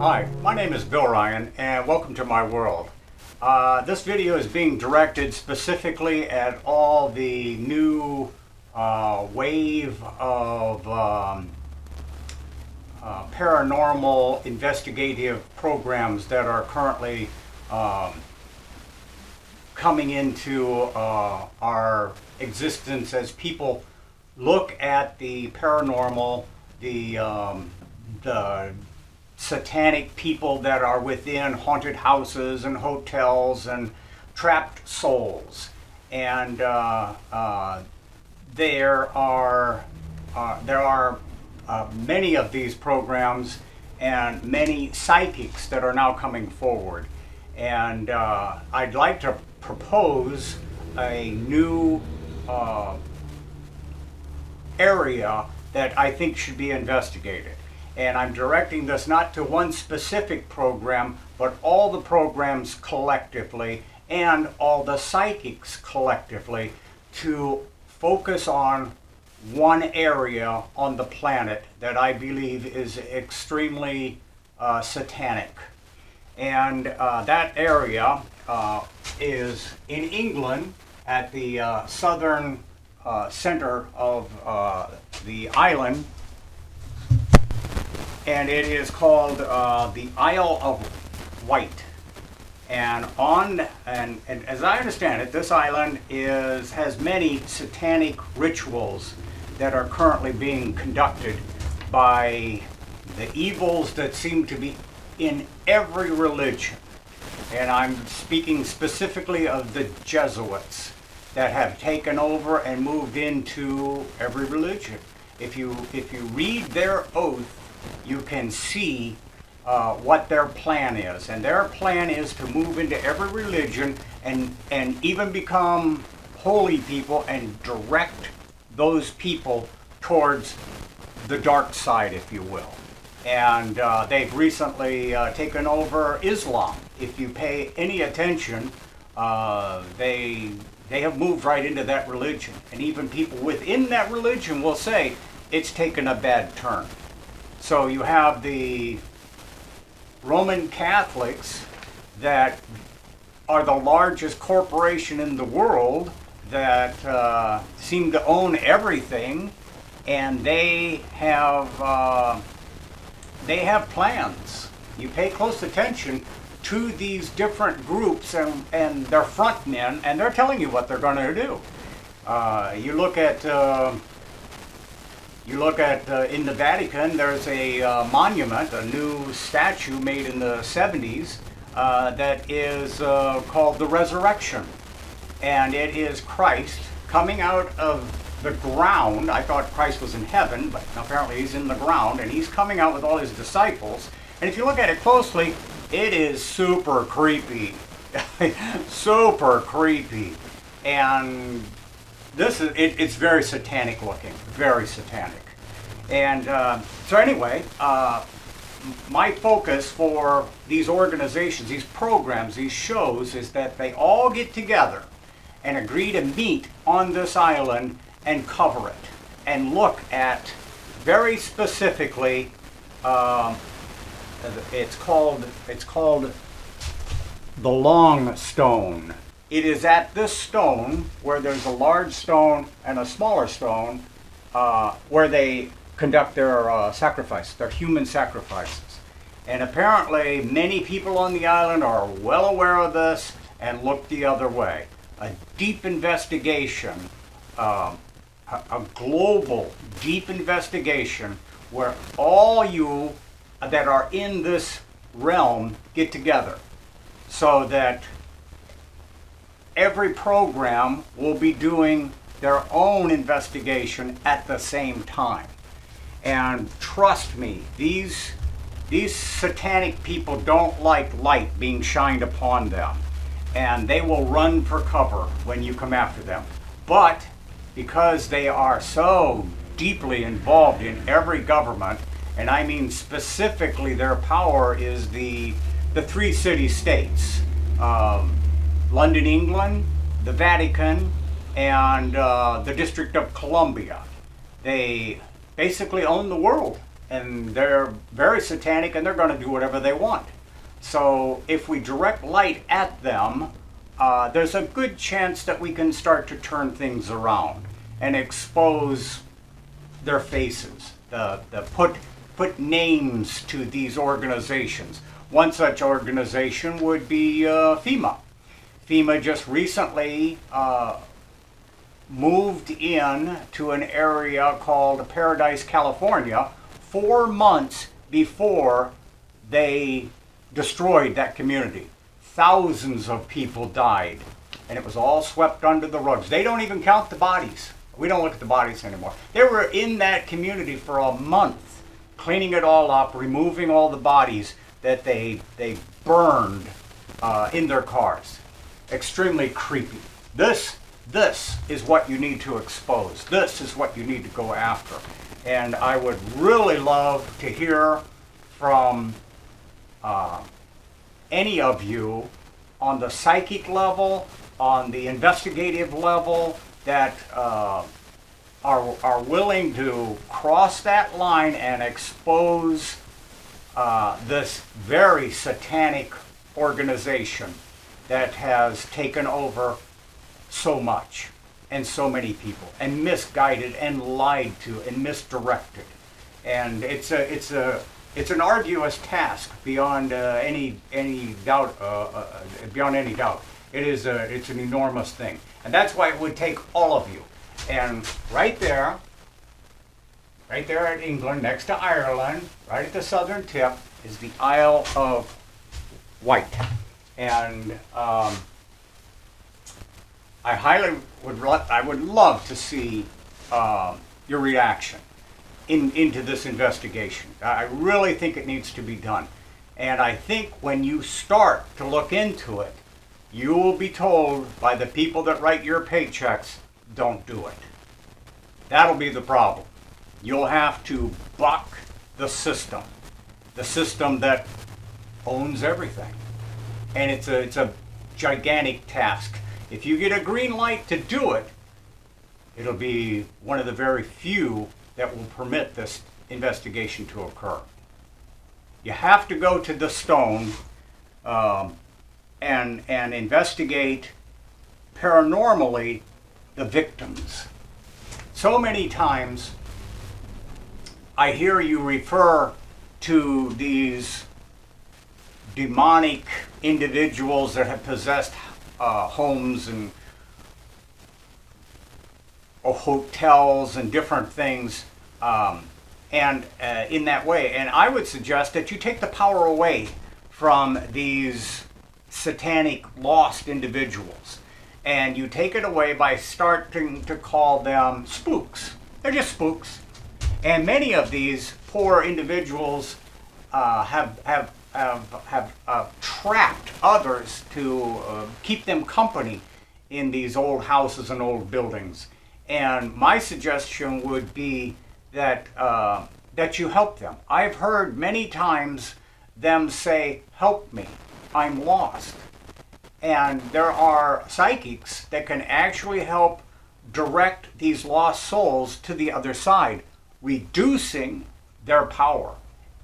Hi, my name is Bill Ryan and welcome to my world. This video is being directed specifically at all the new wave of paranormal investigative programs that are currently coming into our existence as people look at the paranormal, the satanic people that are within haunted houses and hotels and trapped souls. And there are many of these programs and many psychics that are now coming forward. And I'd like to propose a new area that I think should be investigated. And I'm directing this not to one specific program, but all the programs collectively and all the psychics collectively to focus on one area on the planet that I believe is extremely satanic. And that area is in England at the southern center of the island. And it is called the Isle of Wight. And as I understand it, this island has many satanic rituals that are currently being conducted by the evils that seem to be in every religion. And I'm speaking specifically of the Jesuits that have taken over and moved into every religion. If you read their oath, you can see what their plan is. And their plan is to move into every religion and even become holy people and direct those people towards the dark side, if you will. And they've recently taken over Islam. If you pay any attention, they have moved right into that religion. And even people within that religion will say it's taken a bad turn. So you have the Roman Catholics that are the largest corporation in the world that seem to own everything, and they have plans. You pay close attention to these different groups and their front men, and they're telling you what they're going to do. You look at in the Vatican, there's a monument, a new statue made in the 70s that is called the Resurrection. And it is Christ coming out of the ground. I thought Christ was in heaven, but apparently he's in the ground, and he's coming out with all his disciples. And if you look at it closely, it is super creepy. Super creepy. And it's very satanic looking, very satanic. And so anyway, my focus for these organizations, these programs, these shows, is that they all get together and agree to meet on this island and cover it and look at very specifically, it's called the Long Stone. It is at this stone where there's a large stone and a smaller stone where they conduct their sacrifice, their human sacrifices. And apparently many people on the island are well aware of this and look the other way. A deep investigation, a global deep investigation where all you that are in this realm get together so that every program will be doing their own investigation at the same time. And trust me, these satanic people don't like light being shined upon them. And they will run for cover when you come after them. But because they are so deeply involved in every government, and I mean specifically their power is the three city-states, London, England, the Vatican, and the District of Columbia. They basically own the world. and they're very satanic, and they're going to do whatever they want. So if we direct light at them, there's a good chance that we can start to turn things around and expose their faces, put names to these organizations. One such organization would be FEMA. FEMA just recently moved in to an area called Paradise, California, 4 months before they destroyed that community. Thousands of people died, and it was all swept under the rugs. They don't even count the bodies. We don't look at the bodies anymore. They were in that community for a month, cleaning it all up, removing all the bodies that they burned in their cars. Extremely creepy. This is what you need to expose. This is what you need to go after. And I would really love to hear from any of you on the psychic level, on the investigative level, that are willing to cross that line and expose this very satanic organization that has taken over so much and so many people, and misguided and lied to and misdirected. And it's an arduous task beyond any doubt. Beyond any doubt, it's an enormous thing, and that's why it would take all of you. And right there at England, next to Ireland, right at the southern tip, is the Isle of Wight. And I would love to see your reaction into this investigation. I really think it needs to be done. And I think when you start to look into it, you will be told by the people that write your paychecks, don't do it. That'll be the problem. You'll have to buck the system that owns everything. And it's a gigantic task. If you get a green light to do it, it'll be one of the very few that will permit this investigation to occur. You have to go to the stone and investigate paranormally the victims. So many times I hear you refer to these demonic individuals that have possessed homes and hotels and different things, and in that way. And I would suggest that you take the power away from these satanic lost individuals, and you take it away by starting to call them spooks. They're just spooks. And many of these poor individuals have trapped others to keep them company in these old houses and old buildings. And my suggestion would be that that you help them. I've heard many times them say, "Help me, I'm lost." And there are psychics that can actually help direct these lost souls to the other side, reducing their power.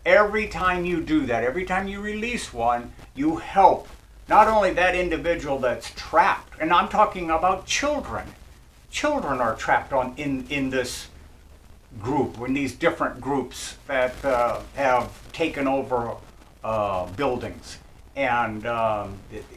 Every time you do that, every time you release one, you help not only that individual that's trapped, and I'm talking about children. Children are trapped in this group, in these different groups that have taken over buildings. And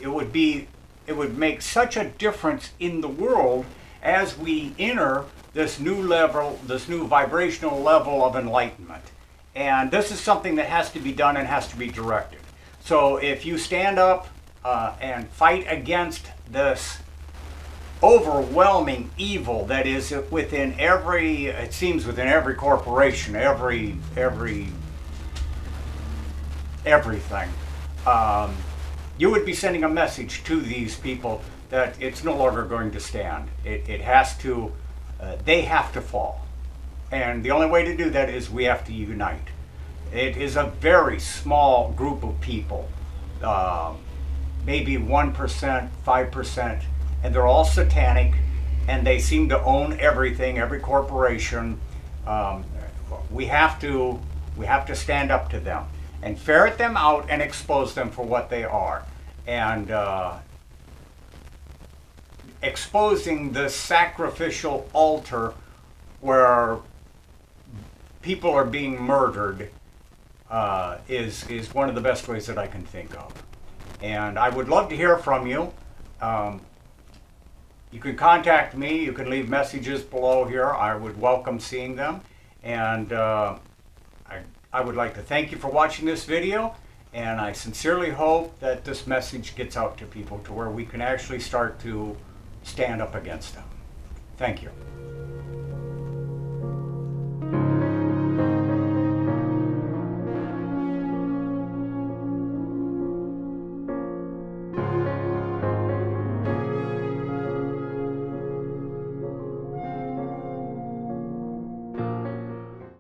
it would make such a difference in the world as we enter this new level, this new vibrational level of enlightenment. And this is something that has to be done and has to be directed. So if you stand up and fight against this overwhelming evil that is within every, it seems within every corporation, everything, you would be sending a message to these people that it's no longer going to stand. It has to, they have to fall. And the only way to do that is we have to unite. It is a very small group of people, maybe 1%, 5%, and they're all satanic, and they seem to own everything, every corporation. We have to We have to stand up to them and ferret them out and expose them for what they are. And exposing the sacrificial altar where people are being murdered is one of the best ways that I can think of. And I would love to hear from you. You can contact me. You can leave messages below here. I would welcome seeing them. And I would like to thank you for watching this video. And I sincerely hope that this message gets out to people to where we can actually start to stand up against them. Thank you.